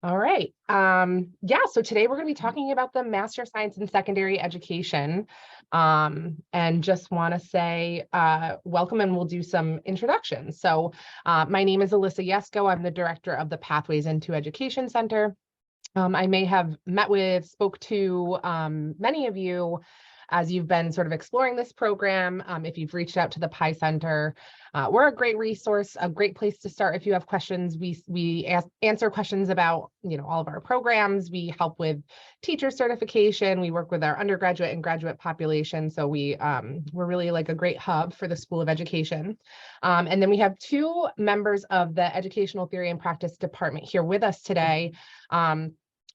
All right. So today we're going to be talking about the Master of Science in Secondary Education. And just want to say welcome, and we'll do some introductions. My name is Alyssa Yesko. I'm the director of the Pathways into Education Center. I may have spoke to many of you as you've been sort of exploring this program. If you've reached out to the PI Center, we're a great resource, a great place to start if you have questions. We answer questions about all of our programs. We help with teacher certification. We work with our undergraduate and graduate population. So we're really like a great hub for the School of Education. And then we have two members of the Educational Theory and Practice Department here with us today.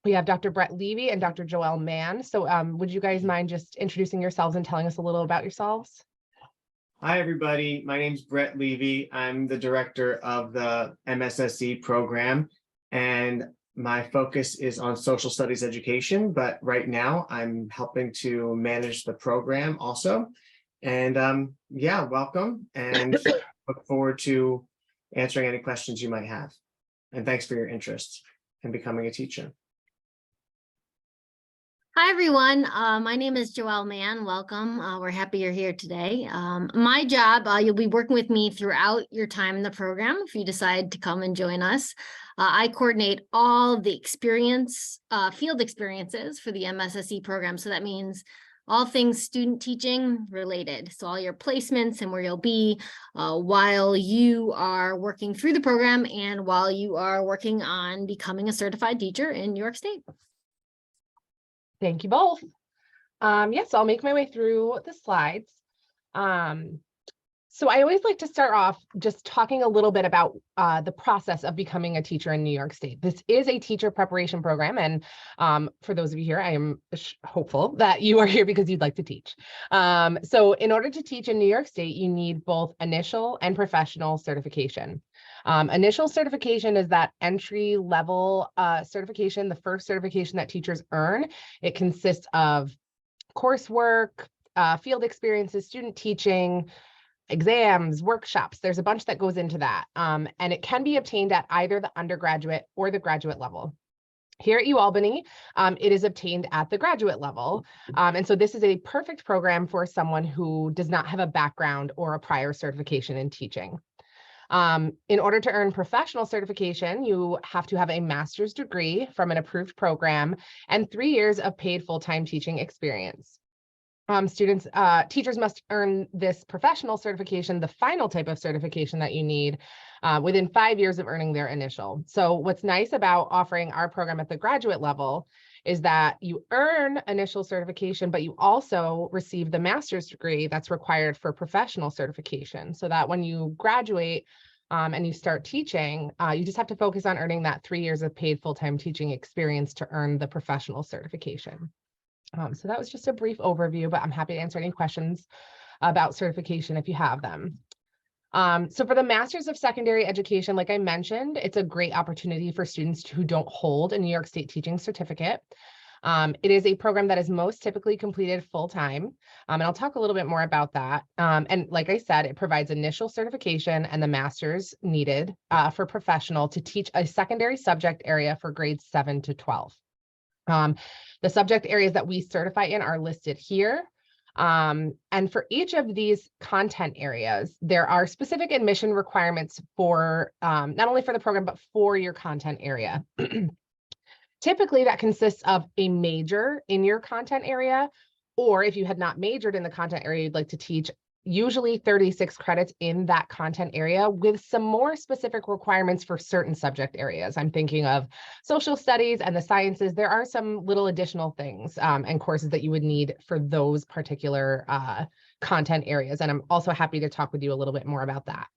We have Dr. Brett Levy and Dr. Joelle Mann. So would you guys mind just introducing yourselves and telling us a little about yourselves? Hi, everybody. My name is Brett Levy. I'm the director of the MSSE program, and my focus is on social studies education. But right now I'm helping to manage the program also. And welcome, and look forward to answering any questions you might have. And thanks for your interest in becoming a teacher. Hi, everyone. My name is Joelle Mann. Welcome. We're happy you're here today. My job, you'll be working with me throughout your time in the program if you decide to come and join us. I coordinate all the field experiences for the MSSE program. So that means all things student teaching related. So all your placements and where you'll be while you are working through the program and while you are working on becoming a certified teacher in New York State. Thank you both. Yes, I'll make my way through the slides. So I always like to start off just talking a little bit about the process of becoming a teacher in New York State. This is a teacher preparation program, and for those of you here, I am hopeful that you are here because you'd like to teach. So in order to teach in New York State, you need both initial and professional certification. Initial certification is that entry level certification, the first certification that teachers earn. It consists of coursework, field experiences, student teaching, exams, workshops. There's a bunch that goes into that. And it can be obtained at either the undergraduate or the graduate level. Here at UAlbany, it is obtained at the graduate level. And so this is a perfect program for someone who does not have a background or a prior certification in teaching. In order to earn professional certification, you have to have a master's degree from an approved program and 3 years of paid full-time teaching experience. Teachers must earn this professional certification, the final type of certification that you need, within 5 years of earning their initial. So what's nice about offering our program at the graduate level is that you earn initial certification, but you also receive the master's degree that's required for professional certification, so that when you graduate and you start teaching, you just have to focus on earning that 3 years of paid full-time teaching experience to earn the professional certification. So that was just a brief overview, but I'm happy to answer any questions about certification if you have them. So for the Masters of Secondary Education, like I mentioned, it's a great opportunity for students who don't hold a New York State teaching certificate. It is a program that is most typically completed full-time, and I'll talk a little bit more about that. And like I said, it provides initial certification and the master's needed for professional to teach a secondary subject area for grades 7 to 12. The subject areas that we certify in are listed here. And for each of these content areas, there are specific admission requirements for not only for the program, but for your content area. Typically, that consists of a major in your content area, or if you had not majored in the content area you'd like to teach, usually 36 credits in that content area with some more specific requirements for certain subject areas. I'm thinking of social studies and the sciences. There are some little additional things and courses that you would need for those particular content areas. And I'm also happy to talk with you a little bit more about that.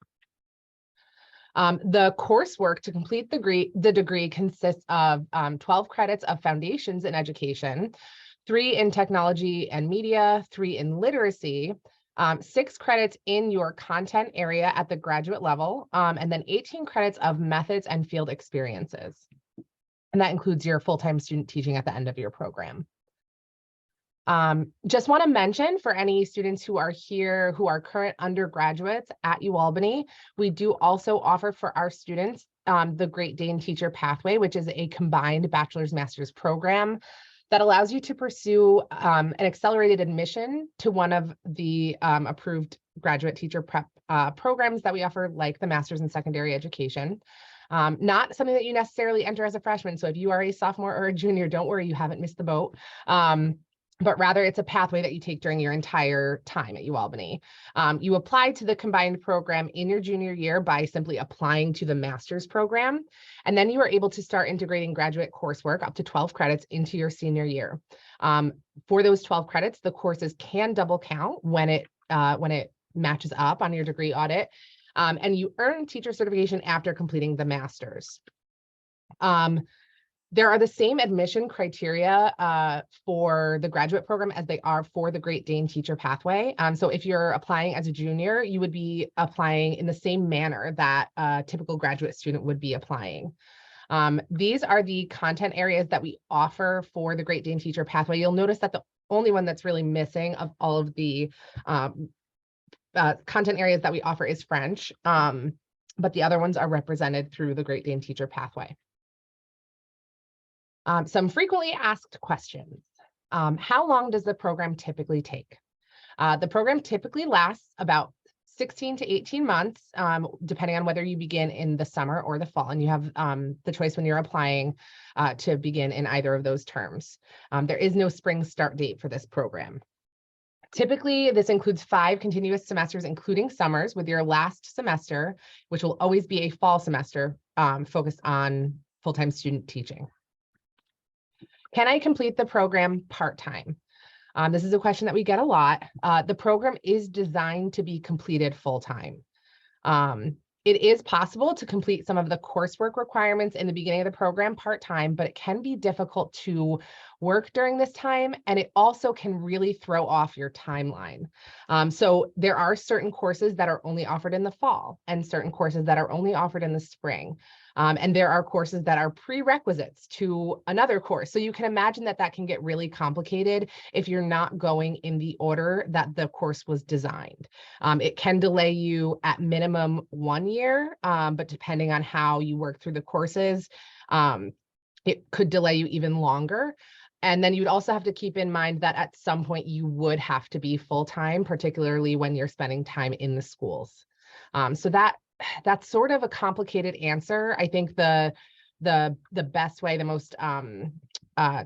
The coursework to complete the degree consists of 12 credits of foundations in education, 3 in technology and media, 3 in literacy, 6 credits in your content area at the graduate level, and then 18 credits of methods and field experiences. And that includes your full-time student teaching at the end of your program. Just want to mention for any students who are here who are current undergraduates at UAlbany, we do also offer for our students the Great Dane Teacher Pathway, which is a combined bachelor's master's program that allows you to pursue an accelerated admission to one of the approved graduate teacher prep programs that we offer, like the Master's in Secondary Education. Not something that you necessarily enter as a freshman. So if you are a sophomore or a junior, don't worry, you haven't missed the boat. But rather it's a pathway that you take during your entire time at UAlbany. You apply to the combined program in your junior year by simply applying to the master's program. And then you are able to start integrating graduate coursework up to 12 credits into your senior year. For those 12 credits, the courses can double count when it matches up on your degree audit. And you earn teacher certification after completing the master's. There are the same admission criteria for the graduate program as they are for the Great Dane Teacher Pathway. So if you're applying as a junior, you would be applying in the same manner that a typical graduate student would be applying. These are the content areas that we offer for the Great Dane Teacher Pathway. You'll notice that the only one that's really missing of all of the content areas that we offer is French, but the other ones are represented through the Great Dane Teacher Pathway. Some frequently asked questions. How long does the program typically take? The program typically lasts about 16 to 18 months, depending on whether you begin in the summer or the fall, and you have the choice when you're applying to begin in either of those terms. There is no spring start date for this program. Typically, this includes 5 continuous semesters, including summers, with your last semester, which will always be a fall semester focused on full-time student teaching. Can I complete the program part-time? This is a question that we get a lot. The program is designed to be completed full-time. It is possible to complete some of the coursework requirements in the beginning of the program part-time, but it can be difficult to work during this time, and it also can really throw off your timeline. So there are certain courses that are only offered in the fall and certain courses that are only offered in the spring. And there are courses that are prerequisites to another course. So you can imagine that that can get really complicated if you're not going in the order that the course was designed. It can delay you at minimum 1 year, but depending on how you work through the courses, it could delay you even longer. And then you'd also have to keep in mind that at some point you would have to be full-time, particularly when you're spending time in the schools. So that's sort of a complicated answer. I think the best way, the most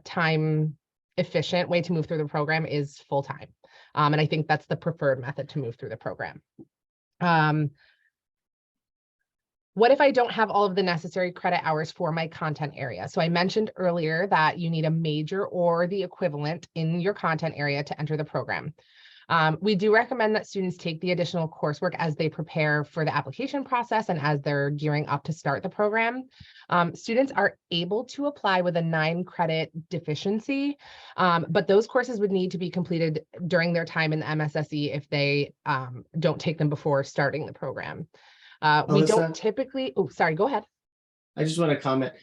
time efficient way to move through the program is full-time. And I think that's the preferred method to move through the program. What if I don't have all of the necessary credit hours for my content area? So I mentioned earlier that you need a major or the equivalent in your content area to enter the program. We do recommend that students take the additional coursework as they prepare for the application process and as they're gearing up to start the program. Students are able to apply with a 9-credit deficiency, but those courses would need to be completed during their time in the MSSE if they don't take them before starting the program. We don't typically, oh, sorry, go ahead. I just want to comment.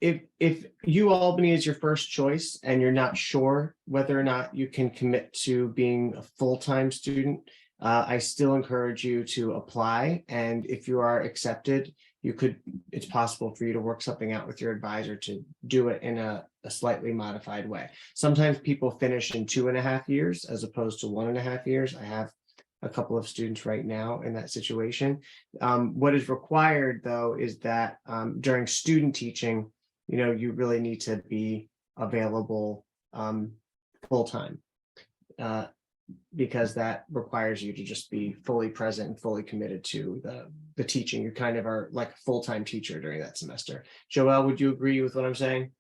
If UAlbany is your first choice and you're not sure whether or not you can commit to being a full-time student, I still encourage you to apply. And if you are accepted, it's possible for you to work something out with your advisor to do it in a slightly modified way. Sometimes people finish in 2.5 years as opposed to 1.5 years. I have a couple of students right now in that situation. What is required, though, is that during student teaching, you really need to be available full-time because that requires you to just be fully present and fully committed to the teaching. You kind of are like a full-time teacher during that semester. Joelle, would you agree with what I'm saying?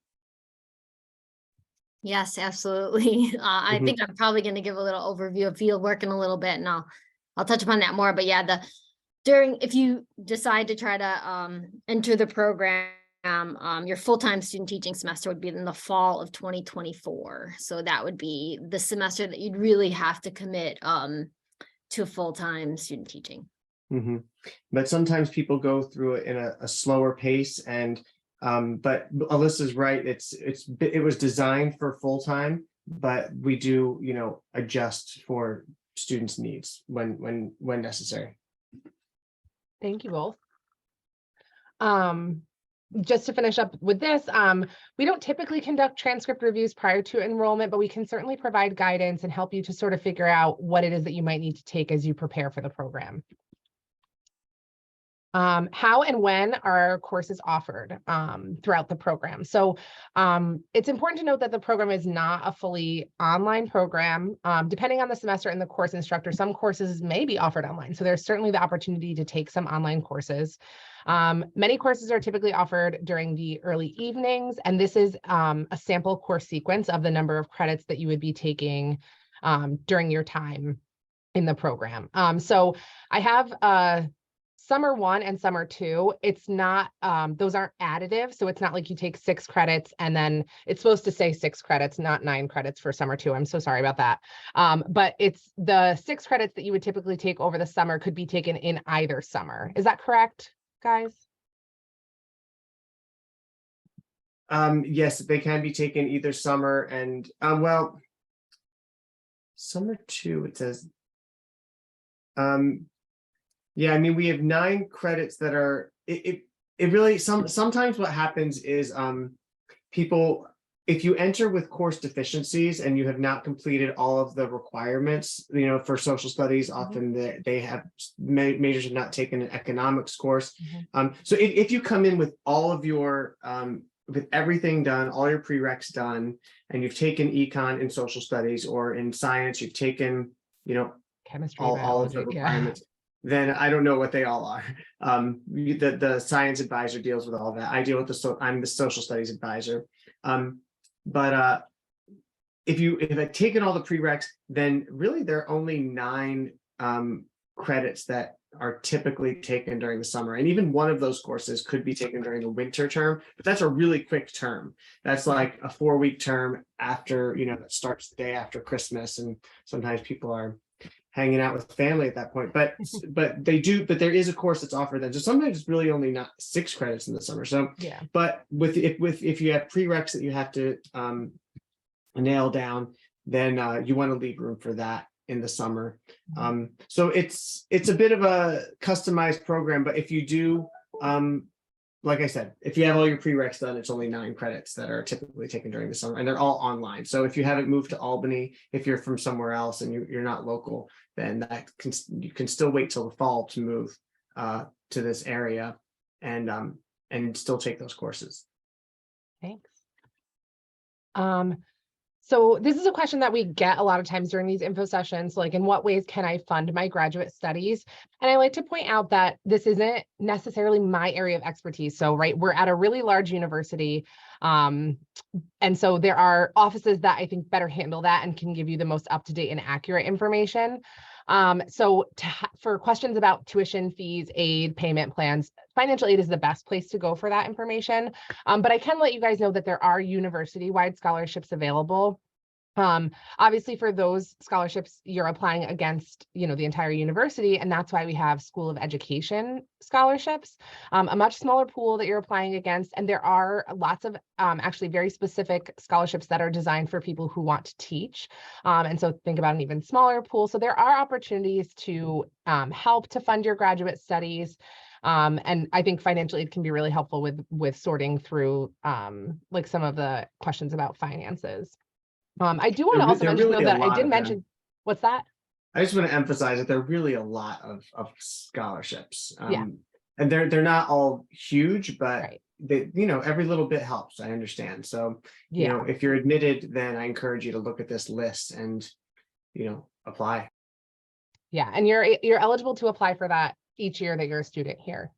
Yes, absolutely. I think I'm probably going to give a little overview of field work in a little bit, and I'll touch upon that more. But yeah, if you decide to try to enter the program, your full-time student teaching semester would be in the fall of 2024. So that would be the semester that you'd really have to commit to full-time student teaching. But sometimes people go through it in a slower pace, and but Alyssa's right. It was designed for full-time, but we do adjust for students' needs when necessary. Thank you both. Just to finish up with this, we don't typically conduct transcript reviews prior to enrollment, but we can certainly provide guidance and help you to sort of figure out what it is that you might need to take as you prepare for the program. How and when are courses offered throughout the program? So it's important to note that the program is not a fully online program. Depending on the semester and the course instructor, some courses may be offered online. So there's certainly the opportunity to take some online courses. Many courses are typically offered during the early evenings, and this is a sample course sequence of the number of credits that you would be taking during your time in the program. So I have Summer 1 and Summer 2, it's not, those aren't additive. So it's not like you take 6 credits and then it's supposed to say 6 credits, not 9 credits for Summer 2. I'm so sorry about that. But it's the 6 credits that you would typically take over the summer could be taken in either summer. Is that correct, guys? Yes, they can be taken either summer and, well, Summer 2, it says. Yeah, I mean, we have 9 credits that are, it really, sometimes what happens is people, if you enter with course deficiencies and you have not completed all of the requirements, you know, for social studies, often they have majors have not taken an economics course. So if you come in with all of your, with everything done, all your prereqs done, and you've taken econ in social studies or in science, you've taken, you know, Chemistry, all of the biology, yeah. requirements, then I don't know what they all are. The science advisor deals with all that. I deal with I'm the social studies advisor. But if I've taken all the prereqs, then really there are only 9 credits that are typically taken during the summer. And even one of those courses could be taken during the winter term, but that's a really quick term. That's like a 4-week term after, you know, that starts the day after Christmas. And sometimes people are hanging out with family at that point, but there is a course that's offered then. So sometimes it's really only not 6 credits in the summer. So Yeah. but if you have prereqs that you have to nail down, then you want to leave room for that in the summer. So it's a bit of a customized program, but if you do, like I said, if you have all your prereqs done, it's only 9 credits that are typically taken during the summer, and they're all online. So if you haven't moved to Albany, if you're from somewhere else and you're not local, then you can still wait till the fall to move to this area and still take those courses. Thanks. So this is a question that we get a lot of times during these info sessions, like in what ways can I fund my graduate studies? And I like to point out that this isn't necessarily my area of expertise. So, right, we're at a really large university. And so there are offices that I think better handle that and can give you the most up-to-date and accurate information. So for questions about tuition fees, aid, payment plans, financial aid is the best place to go for that information. But I can let you guys know that there are university-wide scholarships available. Obviously for those scholarships, you're applying against, you know, the entire university, and that's why we have School of Education scholarships, a much smaller pool that you're applying against. And there are lots of actually very specific scholarships that are designed for people who want to teach. And so think about an even smaller pool. So there are opportunities to help to fund your graduate studies. And I think financial aid can be really helpful with sorting through like some of the questions about finances. I do want to also mention though that I did mention, what's that? I just want to emphasize that there are really a lot of scholarships. Yeah. And they're not all huge, but Right. they, you know, every little bit helps. I understand. So, you know, if you're admitted, then I encourage you to look at this list and, you know, apply. Yeah, and you're eligible to apply for that each year that you're a student here.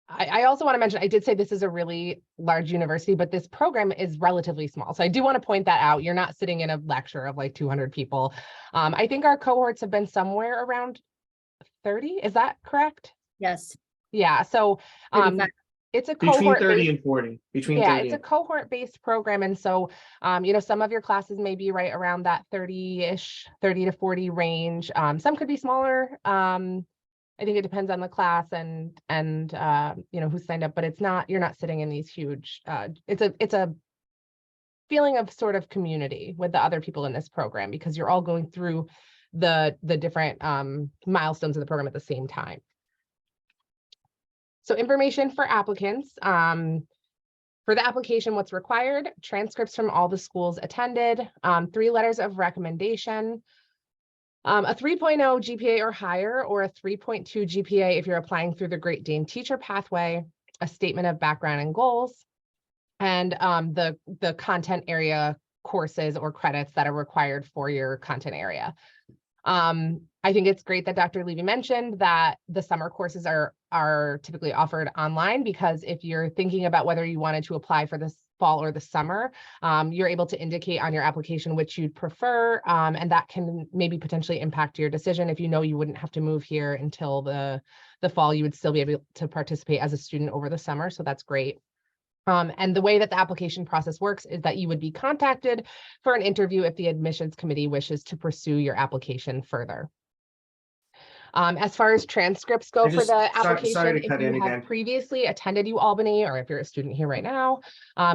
I also want to mention, I did say this is a really large university, but this program is relatively small. So I do want to point that out. You're not sitting in a lecture of like 200 people. I think our cohorts have been somewhere around 30. Is that correct? Yes. Yeah. So it's a between cohort 30 and 40. It's a cohort-based program. And so, you know, some of your classes may be right around that 30-ish, 30 to 40 range. Some could be smaller. I think it depends on the class and you know, who signed up, but you're not sitting in these huge, it's a feeling of sort of community with the other people in this program because you're all going through the different milestones of the program at the same time. So information for applicants. For the application, what's required: transcripts from all the schools attended, 3 letters of recommendation, a 3.0 GPA or higher, or a 3.2 GPA if you're applying through the Great Dane Teacher Pathway, a statement of background and goals, and the content area courses or credits that are required for your content area. I think it's great that Dr. Levy mentioned that the summer courses are typically offered online, because if you're thinking about whether you wanted to apply for this fall or the summer, you're able to indicate on your application which you'd prefer, and that can maybe potentially impact your decision. If you know you wouldn't have to move here until the fall, you would still be able to participate as a student over the summer, so that's great. And the way that the application process works is that you would be contacted for an interview if the admissions committee wishes to pursue your application further. As far as transcripts go for the application, sorry to if cut you in have again. previously attended UAlbany, or if you're a student here right now,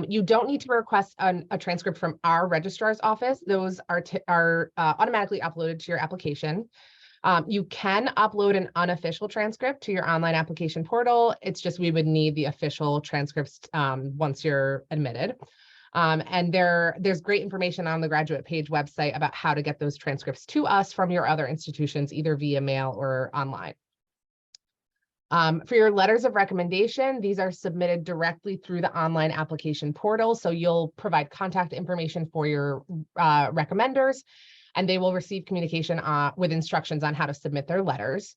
you don't need to request a transcript from our registrar's office. Those are automatically uploaded to your application. You can upload an unofficial transcript to your online application portal. It's just we would need the official transcripts once you're admitted. And there's great information on the Graduate Page website about how to get those transcripts to us from your other institutions, either via mail or online. For your letters of recommendation, these are submitted directly through the online application portal. So you'll provide contact information for your recommenders, and they will receive communication with instructions on how to submit their letters.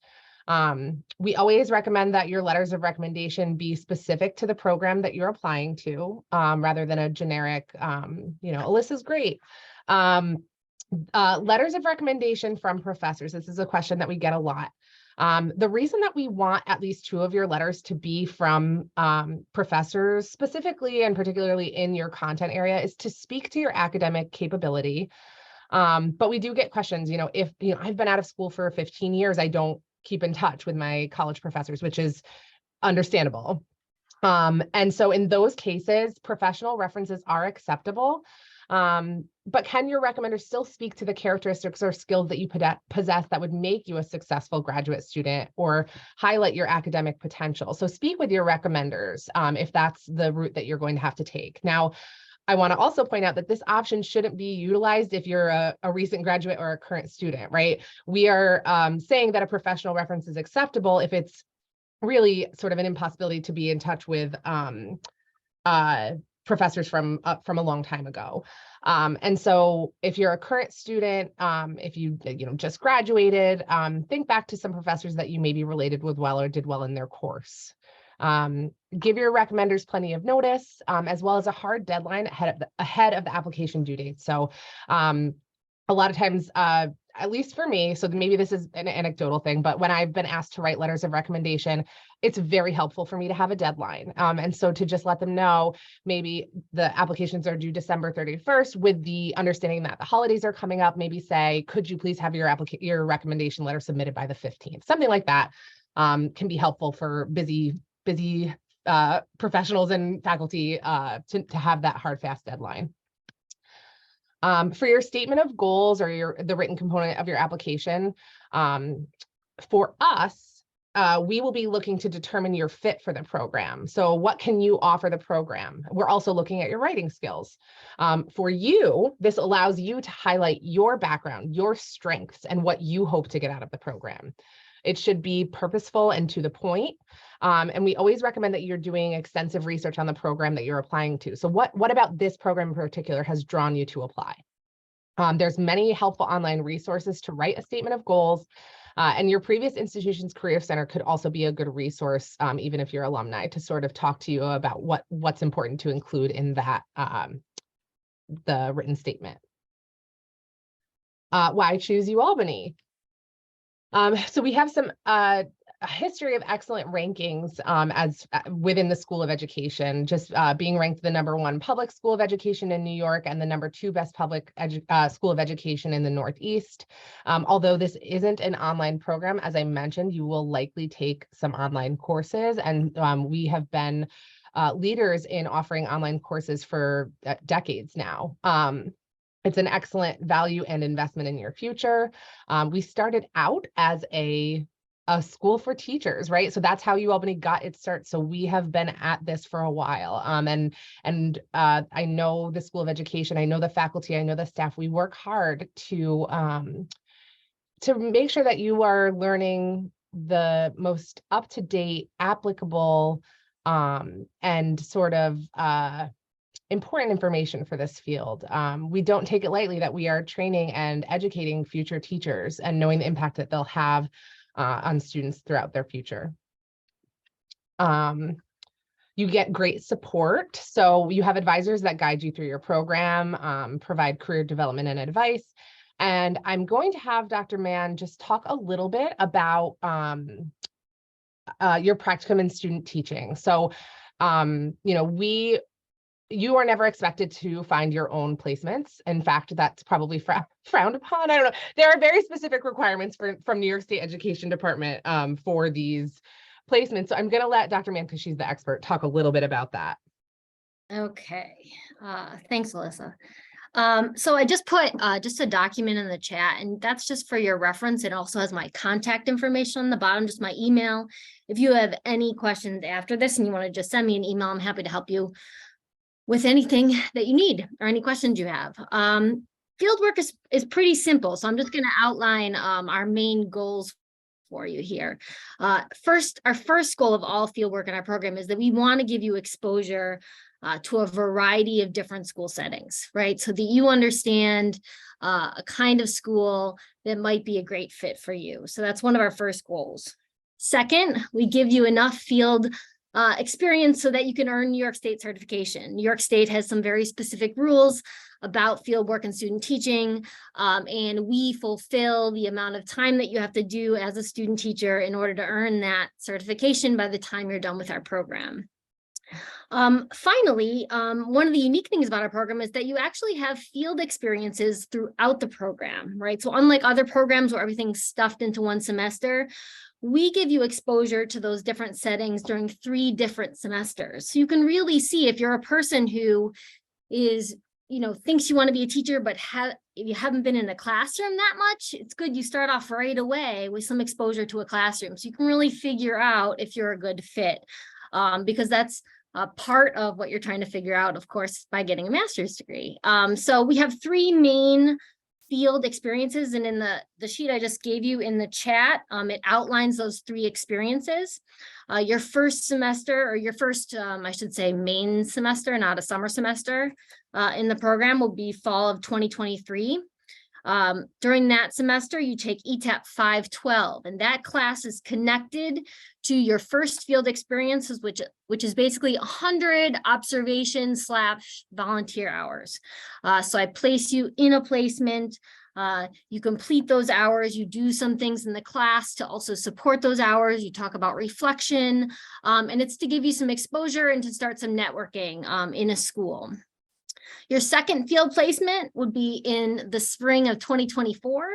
We always recommend that your letters of recommendation be specific to the program that you're applying to, rather than a generic, Alyssa's great. Letters of recommendation from professors. This is a question that we get a lot. The reason that we want at least 2 of your letters to be from professors, specifically and particularly in your content area, is to speak to your academic capability. But we do get questions, if I've been out of school for 15 years, I don't keep in touch with my college professors, which is understandable. And so in those cases, professional references are acceptable. But can your recommender still speak to the characteristics or skills that you possess that would make you a successful graduate student or highlight your academic potential? So speak with your recommenders if that's the route that you're going to have to take. Now, I want to also point out that this option shouldn't be utilized if you're a recent graduate or a current student, right? We are saying that a professional reference is acceptable if it's really sort of an impossibility to be in touch with professors from a long time ago. And so if you're a current student, if you just graduated, think back to some professors that you may be related with well or did well in their course. Give your recommenders plenty of notice, as well as a hard deadline ahead of the application due date. So a lot of times, at least for me, so maybe this is an anecdotal thing, but when I've been asked to write letters of recommendation, it's very helpful for me to have a deadline. And so to just let them know, maybe the applications are due December 31st with the understanding that the holidays are coming up, maybe say, could you please have your recommendation letter submitted by the 15th? Something like that can be helpful for busy professionals and faculty to have that hard, fast deadline. For your statement of goals or the written component of your application, for us, we will be looking to determine your fit for the program. So what can you offer the program? We're also looking at your writing skills. For you, this allows you to highlight your background, your strengths, and what you hope to get out of the program. It should be purposeful and to the point. And we always recommend that you're doing extensive research on the program that you're applying to. So what about this program in particular has drawn you to apply? There's many helpful online resources to write a statement of goals. And your previous institution's Career Center could also be a good resource, even if you're alumni, to sort of talk to you about what's important to include in that, the written statement. Why choose UAlbany? So we have some a history of excellent rankings as within the School of Education, just being ranked the #1 public school of education in New York and the #2 best public school of education in the Northeast. Although this isn't an online program, as I mentioned, you will likely take some online courses, and we have been leaders in offering online courses for decades now. It's an excellent value and investment in your future. We started out as a a school for teachers, right? So that's how UAlbany got its start. So we have been at this for a while. I know the School of Education, I know the faculty, I know the staff. We work hard to make sure that you are learning the most up-to-date, applicable, and sort of important information for this field. We don't take it lightly that we are training and educating future teachers and knowing the impact that they'll have on students throughout their future. You get great support. So you have advisors that guide you through your program, provide career development and advice. And I'm going to have Dr. Mann just talk a little bit about your practicum in student teaching. So, you are never expected to find your own placements. In fact, that's probably frowned upon. I don't know. There are very specific requirements from New York State Education Department for these placements. So I'm going to let Dr. Mann, because she's the expert, talk a little bit about that. Okay. Thanks, Alyssa. So I just put just a document in the chat, and that's just for your reference. It also has my contact information on the bottom, just my email. If you have any questions after this and you want to just send me an email, I'm happy to help you with anything that you need or any questions you have. Fieldwork is pretty simple. So I'm just going to outline our main goals for you here. Our first goal of all fieldwork in our program is that we want to give you exposure to a variety of different school settings, right? So that you understand a kind of school that might be a great fit for you. So that's one of our first goals. Second, we give you enough field experience so that you can earn New York State certification. New York State has some very specific rules about fieldwork and student teaching, and we fulfill the amount of time that you have to do as a student teacher in order to earn that certification by the time you're done with our program. Finally, one of the unique things about our program is that you actually have field experiences throughout the program, right? So unlike other programs where everything's stuffed into one semester, we give you exposure to those different settings during 3 different semesters. So you can really see if you're a person who is, thinks you want to be a teacher, but if you haven't been in a classroom that much, it's good you start off right away with some exposure to a classroom. So you can really figure out if you're a good fit, because that's part of what you're trying to figure out, of course, by getting a master's degree. So we have 3 main field experiences, and in the sheet I just gave you in the chat, it outlines those 3 experiences. Your first semester, or your first, I should say, main semester, not a summer semester, in the program will be fall of 2023. During that semester, you take ETAP 512, and that class is connected to your first field experiences, which is basically 100 observation/volunteer hours. So I place you in a placement. You complete those hours, you do some things in the class to also support those hours. You talk about reflection, and it's to give you some exposure and to start some networking in a school. Your second field placement would be in the spring of 2024.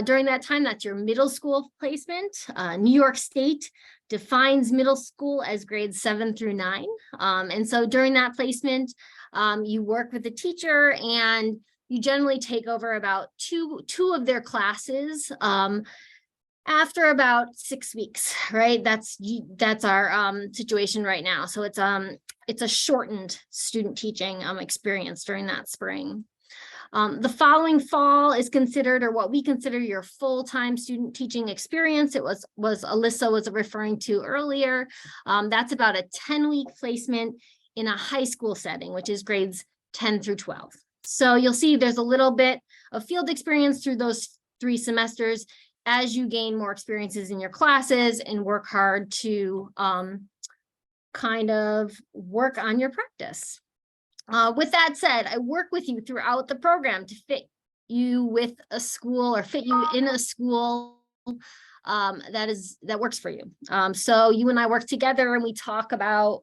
During that time, that's your middle school placement. New York State defines middle school as grades 7 through 9. And so during that placement, you work with the teacher and you generally take over about two of their classes after about 6 weeks, right? That's our situation right now. So it's a shortened student teaching experience during that spring. The following fall is considered, or what we consider, your full-time student teaching experience. It was Alyssa was referring to earlier. That's about a 10-week placement in a high school setting, which is grades 10 through 12. So you'll see there's a little bit of field experience through those 3 semesters as you gain more experiences in your classes and work hard to kind of work on your practice. With that said, I work with you throughout the program to fit you with a school, or fit you in a school that works for you. So you and I work together and we talk about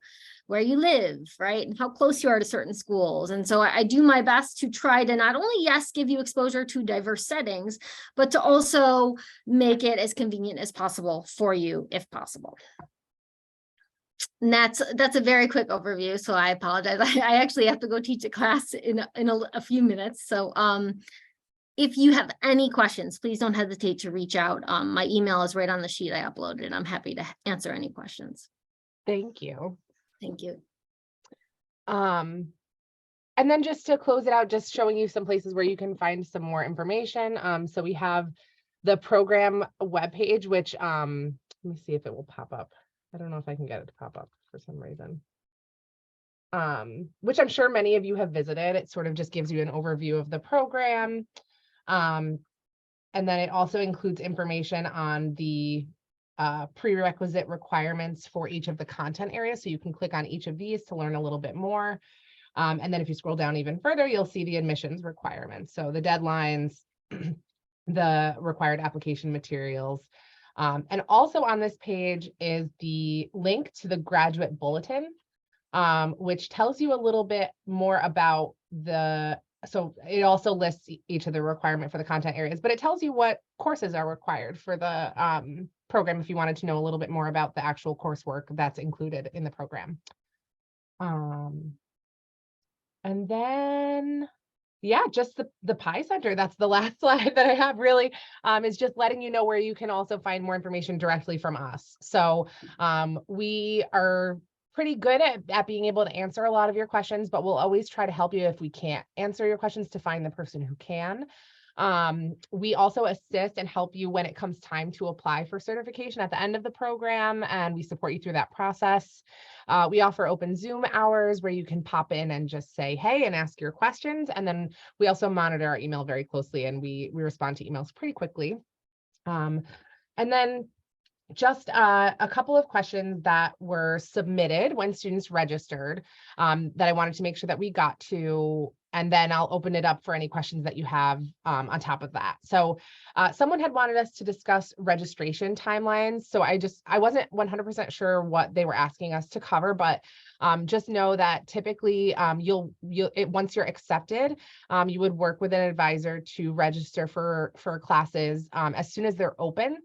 where you live, right? And how close you are to certain schools. And so I do my best to try to not only, yes, give you exposure to diverse settings, but to also make it as convenient as possible for you, if possible. And that's a very quick overview, so I apologize. I actually have to go teach a class in a few minutes. So if you have any questions, please don't hesitate to reach out. My email is right on the sheet I uploaded. I'm happy to answer any questions. Thank you. Thank you. And then just to close it out, just showing you some places where you can find some more information. So we have the program webpage, which let me see if it will pop up. I don't know if I can get it to pop up for some reason. Which I'm sure many of you have visited. It sort of just gives you an overview of the program. And then it also includes information on the prerequisite requirements for each of the content areas. So you can click on each of these to learn a little bit more. And then if you scroll down even further, you'll see the admissions requirements. So the deadlines, the required application materials. And also on this page is the link to the graduate bulletin, which tells you a little bit more about so it also lists each of the requirement for the content areas, but it tells you what courses are required for the program if you wanted to know a little bit more about the actual coursework that's included in the program. And then, yeah, just the PIE Center. That's the last slide that I have really, is just letting you know where you can also find more information directly from us. So we are pretty good at being able to answer a lot of your questions, but we'll always try to help you if we can't answer your questions to find the person who can. We also assist and help you when it comes time to apply for certification at the end of the program, and we support you through that process. We offer open Zoom hours where you can pop in and just say, hey, and ask your questions. And then we also monitor our email very closely, and we respond to emails pretty quickly. And then just a couple of questions that were submitted when students registered that I wanted to make sure that we got to, and then I'll open it up for any questions that you have on top of that. So someone had wanted us to discuss registration timelines. So I wasn't 100% sure what they were asking us to cover, but just know that typically once you're accepted, you would work with an advisor to register for classes as soon as they're open.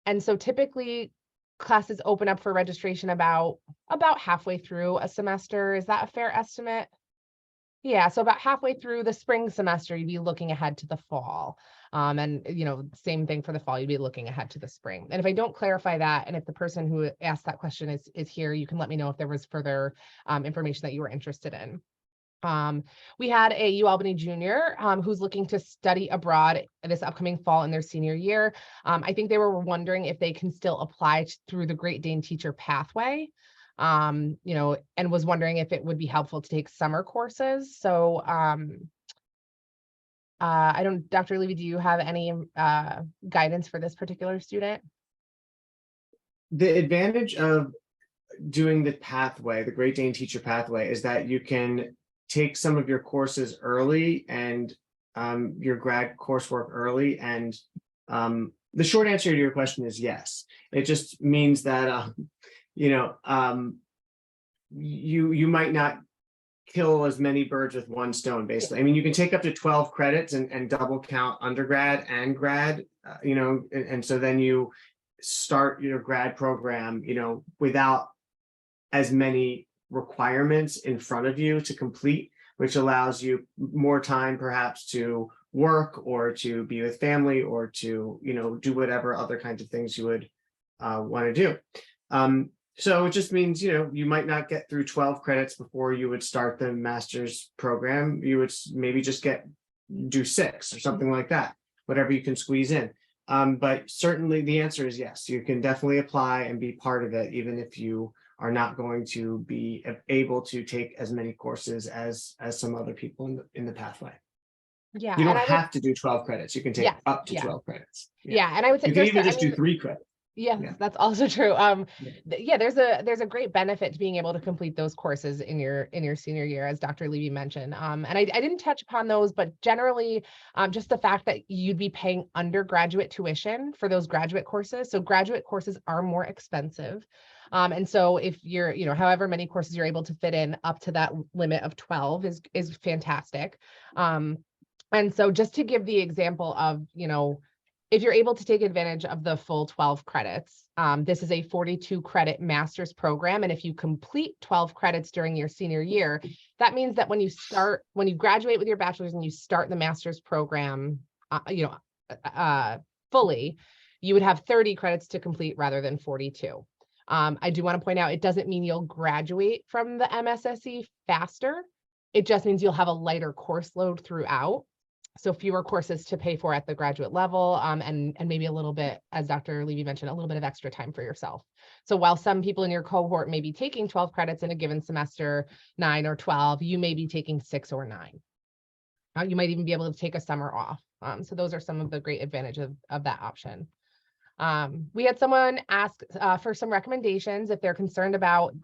And so typically classes open up for registration about halfway through a semester. Is that a fair estimate? Yeah, so about halfway through the spring semester, you'd be looking ahead to the fall. And same thing for the fall, you'd be looking ahead to the spring. And if I don't clarify that, and if the person who asked that question is here, you can let me know if there was further information that you were interested in. We had a UAlbany junior who's looking to study abroad this upcoming fall in their senior year. I think they were wondering if they can still apply through the Great Dane Teacher Pathway, and was wondering if it would be helpful to take summer courses. So Dr. Levy, do you have any guidance for this particular student? The advantage of doing the pathway, the Great Dane Teacher Pathway, is that you can take some of your courses early and your grad coursework early. And the short answer to your question is yes. It just means that, you might not kill as many birds with one stone, basically. I mean, you can take up to 12 credits and double count undergrad and grad, and so then you start your grad program, without as many requirements in front of you to complete, which allows you more time perhaps to work or to be with family or to do whatever other kinds of things you would want to do. So it just means you might not get through 12 credits before you would start the master's program. You would maybe just do 6 or something like that, whatever you can squeeze in. But certainly the answer is yes. You can definitely apply and be part of it, even if you are not going to be able to take as many courses as some other people in the pathway. Yeah, you don't have to do 12 credits. You can take up to 12 credits. Yeah, and I would say you can even just do 3 credits. Yeah, that's also true. There's a great benefit to being able to complete those courses in your senior year, as Dr. Levy mentioned. And I didn't touch upon those, but generally, just the fact that you'd be paying undergraduate tuition for those graduate courses. So graduate courses are more expensive. And so if you're, however many courses you're able to fit in up to that limit of 12 is fantastic. And so just to give the example of, if you're able to take advantage of the full 12 credits, this is a 42 credit master's program. And if you complete 12 credits during your senior year, that means that when you graduate with your bachelor's and you start the master's program, fully, you would have 30 credits to complete rather than 42. I do want to point out, it doesn't mean you'll graduate from the MSSE faster. It just means you'll have a lighter course load throughout. So fewer courses to pay for at the graduate level, and maybe a little bit, as Dr. Levy mentioned, a little bit of extra time for yourself. So while some people in your cohort may be taking 12 credits in a given semester, 9 or 12, you may be taking 6 or 9. You might even be able to take a summer off. So those are some of the great advantages of that option. We had someone ask for some recommendations if they're concerned about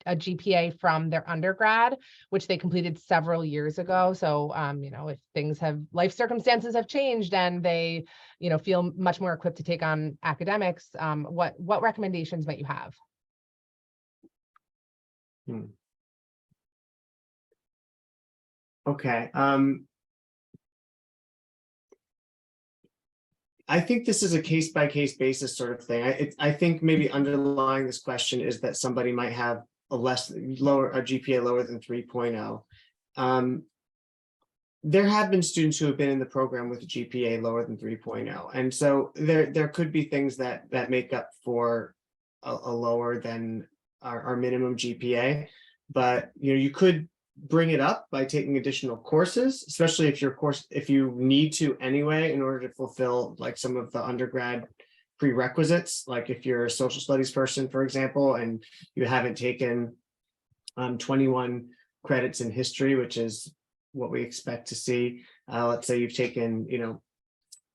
a GPA from their undergrad, which they completed several years ago. So, if life circumstances have changed and they, feel much more equipped to take on academics, what recommendations might you have? Okay. I think this is a case-by-case basis sort of thing. I think maybe underlying this question is that somebody might have a GPA lower than 3.0. There have been students who have been in the program with a GPA lower than 3.0. And so there could be things that make up for a lower than our minimum GPA. But you could bring it up by taking additional courses, especially if you need to anyway, in order to fulfill like some of the undergrad prerequisites. Like if you're a social studies person, for example, and you haven't taken 21 credits in history, which is what we expect to see. Let's say you've taken,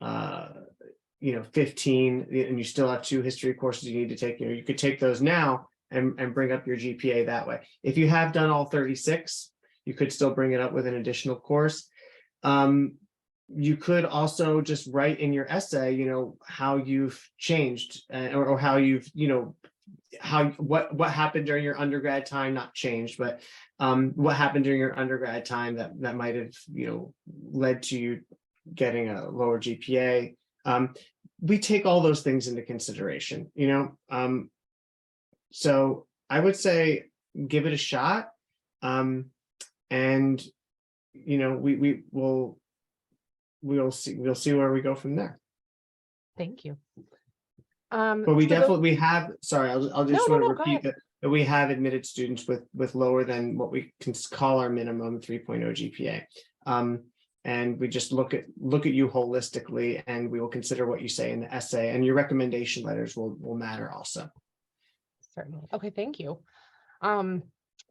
15, and you still have 2 history courses you need to take. You could take those now and bring up your GPA that way. If you have done all 36, you could still bring it up with an additional course. You could also just write in your essay, how you've changed or how you've, what happened during your undergrad time, not changed, but what happened during your undergrad time that might have, led to you getting a lower GPA. We take all those things into consideration, so I would say give it a shot. And we'll see where we go from there. Thank you. But we definitely have, sorry, I'll just want to repeat that we have admitted students with lower than what we can call our minimum 3.0 GPA. And we just look at you holistically, and we will consider what you say in the essay, and your recommendation letters will matter also. Certainly. Okay, thank you.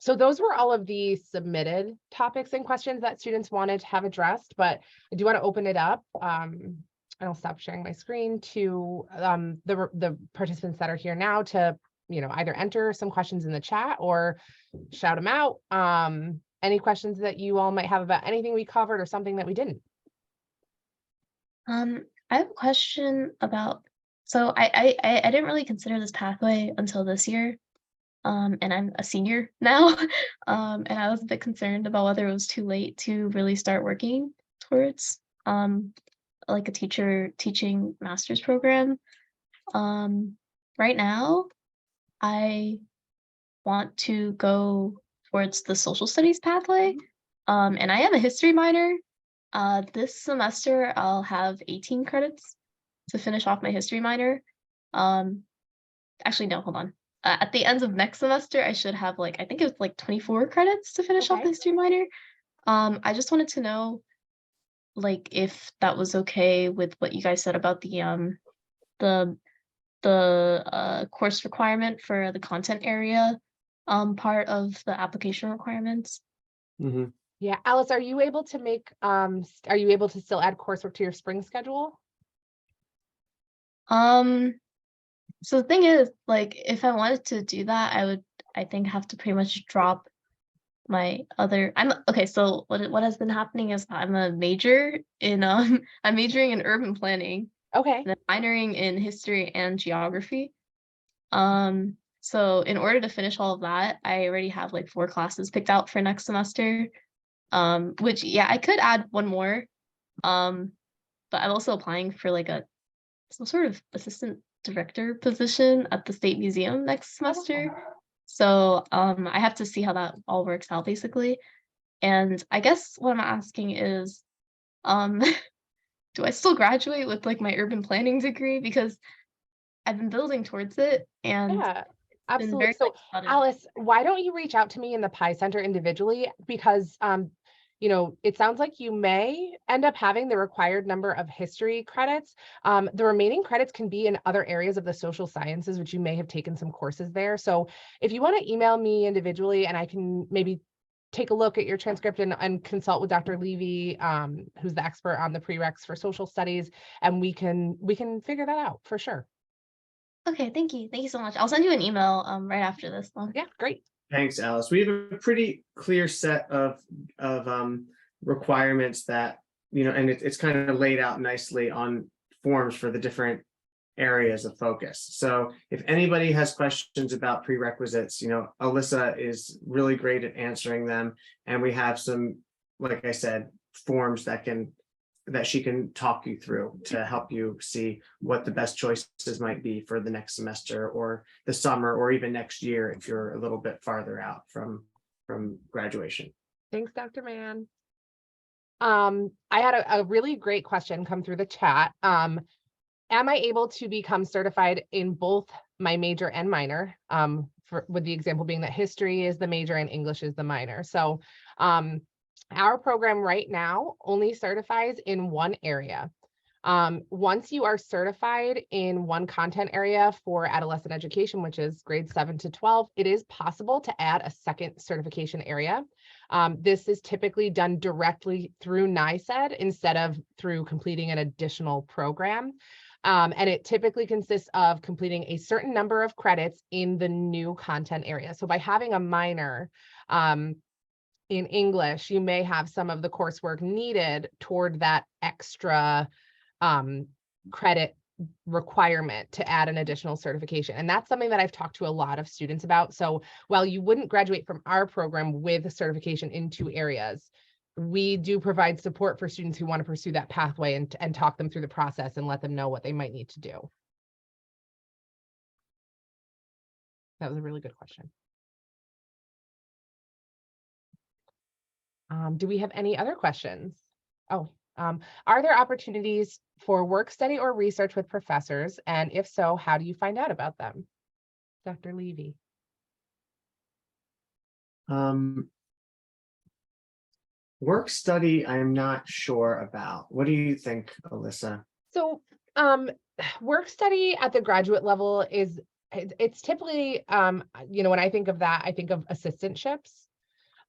So those were all of the submitted topics and questions that students wanted to have addressed, but I do want to open it up. And I'll stop sharing my screen to the participants that are here now to, either enter some questions in the chat or shout them out. Any questions that you all might have about anything we covered or something that we didn't? I have a question about, so I didn't really consider this pathway until this year. And I'm a senior now, and I was a bit concerned about whether it was too late to really start working towards like a teaching master's program. Right now, I want to go towards the social studies pathway, and I am a history minor. This semester, I'll have 18 credits to finish off my history minor. Actually, no, hold on. At the end of next semester, I should have I think it was 24 credits to finish off the history minor. I just wanted to know, if that was okay with what you guys said about the course requirement for the content area part of the application requirements. Mm-hmm. Yeah, Alice, are you able to still add coursework to your spring schedule? So the thing is, if I wanted to do that, I would, I think, have to pretty much drop my other. So what has been happening is I'm majoring in urban planning. Okay. And I'm minoring in history and geography. So in order to finish all of that, I already have 4 classes picked out for next semester. Which I could add one more. But I'm also applying for a some sort of assistant director position at the State Museum next Oh, wow. semester. So I have to see how that all works out basically. And I guess what I'm asking is, um, do I still graduate with like my urban planning degree? Because I've been building towards it and Yeah, been absolutely. very So excited. Alice, why don't you reach out to me in the Pi Center individually? Because you know, it sounds like you may end up having the required number of history credits. The remaining credits can be in other areas of the social sciences, which you may have taken some courses there. So if you want to email me individually and I can maybe take a look at your transcript and consult with Dr. Levy, who's the expert on the prereqs for social studies, and we can figure that out for sure. Okay, thank you. Thank you so much. I'll send you an email right after this one. Yeah, great. Thanks, Alice. We have a pretty clear set of requirements that, and it's kind of laid out nicely on forms for the different areas of focus. So if anybody has questions about prerequisites, Alyssa is really great at answering them. And we have some, like I said, forms that she can talk you through to help you see what the best choices might be for the next semester or the summer or even next year if you're a little bit farther out from graduation. Thanks, Dr. Mann. I had a really great question come through the chat. Am I able to become certified in both my major and minor? With the example being that history is the major and English is the minor. So our program right now only certifies in one area. Once you are certified in one content area for adolescent education, which is grades 7 to 12, it is possible to add a second certification area. This is typically done directly through NYSED instead of through completing an additional program. And it typically consists of completing a certain number of credits in the new content area. So by having a minor in English, you may have some of the coursework needed toward that extra credit requirement to add an additional certification. And that's something that I've talked to a lot of students about. So while you wouldn't graduate from our program with a certification in 2 areas, we do provide support for students who want to pursue that pathway and talk them through the process and let them know what they might need to do. That was a really good question. Do we have any other questions? Oh, are there opportunities for work study or research with professors? And if so, how do you find out about them? Dr. Levy. Work study, I'm not sure about. What do you think, Alyssa? So work study at the graduate level it's typically, when I think of that, I think of assistantships.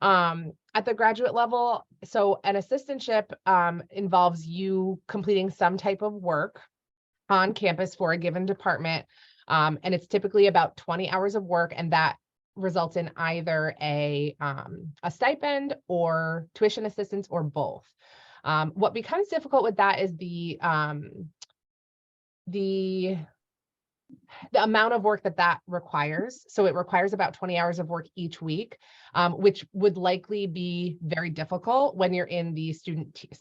At the graduate level, so an assistantship involves you completing some type of work on campus for a given department, and it's typically about 20 hours of work, and that results in either a stipend or tuition assistance or both. What becomes difficult with that is the amount of work that requires. So it requires about 20 hours of work each week, which would likely be very difficult when you're in the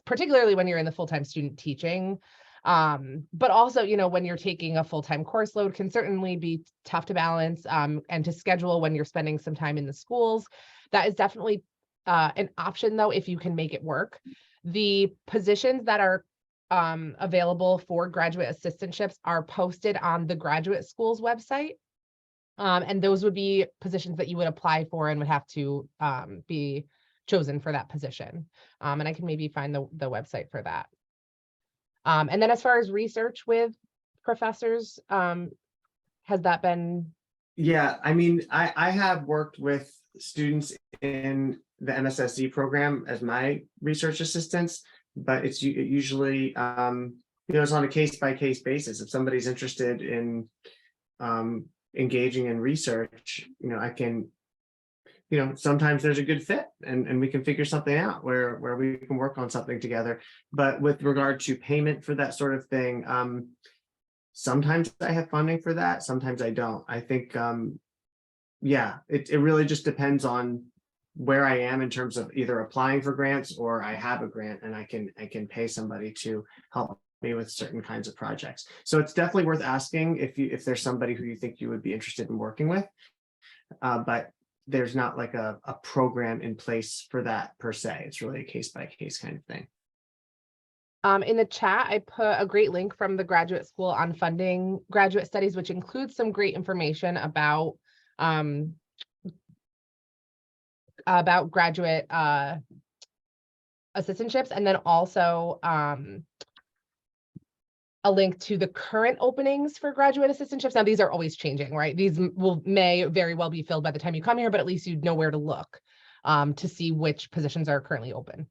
particularly when you're in the full-time student teaching. But also, when you're taking a full-time course load can certainly be tough to balance and to schedule when you're spending some time in the schools. That is definitely an option though, if you can make it work. The positions that are available for graduate assistantships are posted on the graduate school's website. And those would be positions that you would apply for and would have to be chosen for that position. And I can maybe find the website for that. And then as far as research with professors, has that been? Yeah, I mean, I have worked with students in the MSSE program as my research assistants, but it's usually, it's on a case-by-case basis. If somebody's interested in engaging in research, I can, sometimes there's a good fit and we can figure something out where we can work on something together. But with regard to payment for that sort of thing, sometimes I have funding for that, sometimes I don't. I think, it really just depends on where I am in terms of either applying for grants or I have a grant and I can pay somebody to help me with certain kinds of projects. So it's definitely worth asking if there's somebody who you think you would be interested in working with. But there's not like a program in place for that per se. It's really a case by case kind of thing. In the chat, I put a great link from the graduate school on funding graduate studies, which includes some great information about graduate assistantships, and then also a link to the current openings for graduate assistantships. Now, these are always changing, right? These may very well be filled by the time you come here, but at least you'd know where to look to see which positions are currently open.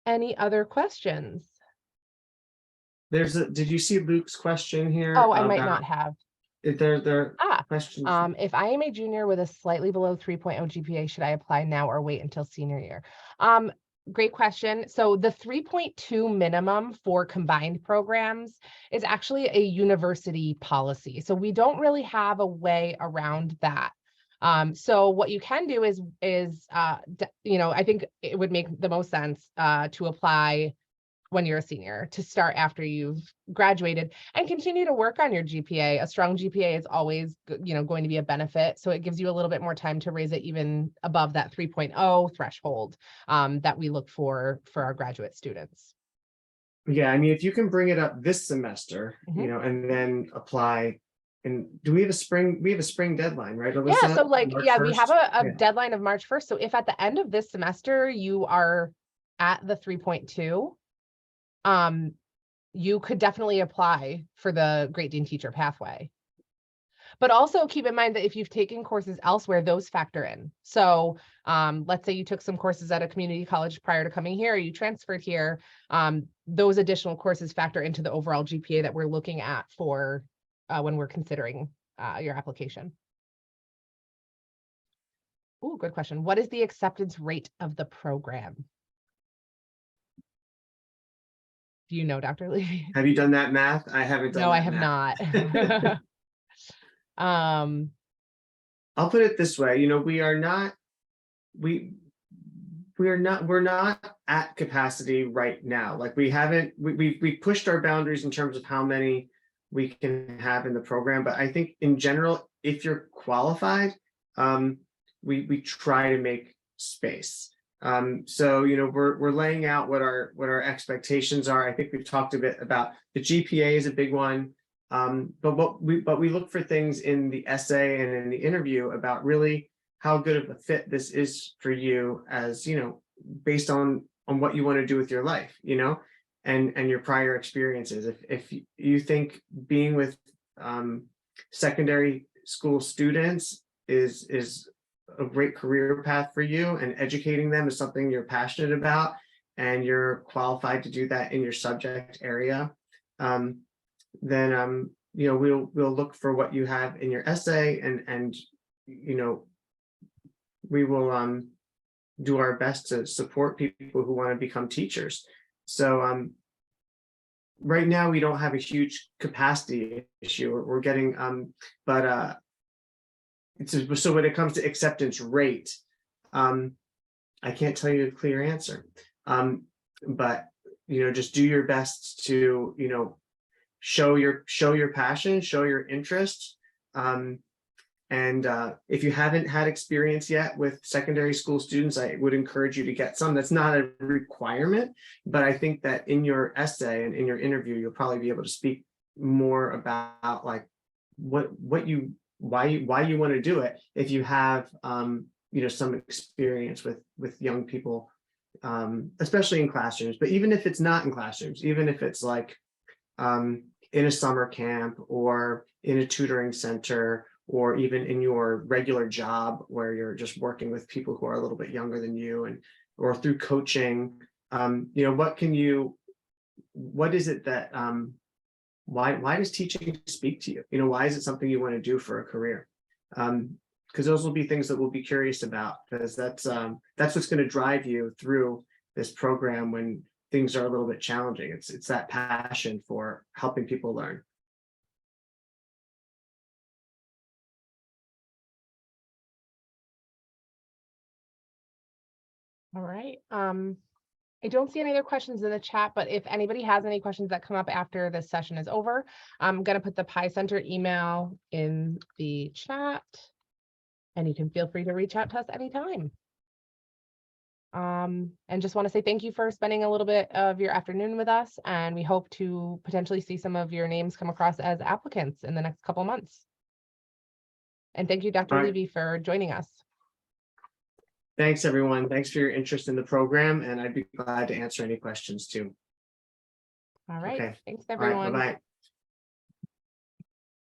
Any other questions? Did you see Luke's question here? Oh, I might not have. If there are Ah, questions. If I am a junior with a slightly below 3.0 GPA, should I apply now or wait until senior year? Great question. So the 3.2 minimum for combined programs is actually a university policy. So we don't really have a way around that. So what you can do is I think it would make the most sense to apply when you're a senior, to start after you've graduated and continue to work on your GPA. A strong GPA is always, going to be a benefit. So it gives you a little bit more time to raise it even above that 3.0 threshold that we look for our graduate students. Yeah, I mean, if you can bring it up this semester, and then apply. And do we have a spring? We have a spring deadline, right, Alyssa? Yeah, so March we 1st? have a Yeah. deadline of March 1st. So if at the end of this semester you are at the 3.2, you could definitely apply for the Great Dane Teacher Pathway. But also keep in mind that if you've taken courses elsewhere, those factor in. So let's say you took some courses at a community college prior to coming here, or you transferred here, those additional courses factor into the overall GPA that we're looking at for when we're considering your application. Oh, good question. What is the acceptance rate of the program? Do you know, Dr. Levy? Have you done that math? I haven't done No, that I have math. not. I'll put it this way, we're not at capacity right now. Like we pushed our boundaries in terms of how many we can have in the program. But I think in general, if you're qualified, we try to make space. So we're laying out what our expectations are. I think we've talked a bit about the GPA is a big one. But we look for things in the essay and in the interview about really how good of a fit this is for you, as based on what you want to do with your life, and your prior experiences. If you think being with secondary school students is a great career path for you, and educating them is something you're passionate about, and you're qualified to do that in your subject area, then we'll look for what you have in your essay, and we will do our best to support people who want to become teachers. So right now we don't have a huge capacity issue. We're getting so when it comes to acceptance rate, I can't tell you a clear answer, but just do your best to show your passion, show your interest, and if you haven't had experience yet with secondary school students, I would encourage you to get some. That's not a requirement, but I think that in your essay and in your interview, you'll probably be able to speak more about like why you want to do it if you have some experience with young people, especially in classrooms. But even if it's not in classrooms, even if it's like in a summer camp or in a tutoring center, or even in your regular job where you're just working with people who are a little bit younger than you, or through coaching, what is it that why does teaching speak to you? Why is it something you want to do for a career? Because those will be things that we'll be curious about, because that's what's going to drive you through this program when things are a little bit challenging. It's that passion for helping people learn. All right. I don't see any other questions in the chat, but if anybody has any questions that come up after this session is over, I'm gonna put the Pi Center email in the chat. And you can feel free to reach out to us anytime. And just want to say thank you for spending a little bit of your afternoon with us, and we hope to potentially see some of your names come across as applicants in the next couple months. And thank you, Dr. All right. Levy, for joining us. Thanks, everyone. Thanks for your interest in the program, and I'd be glad to answer any questions too. All right, Okay. thanks, All right, everyone. bye-bye.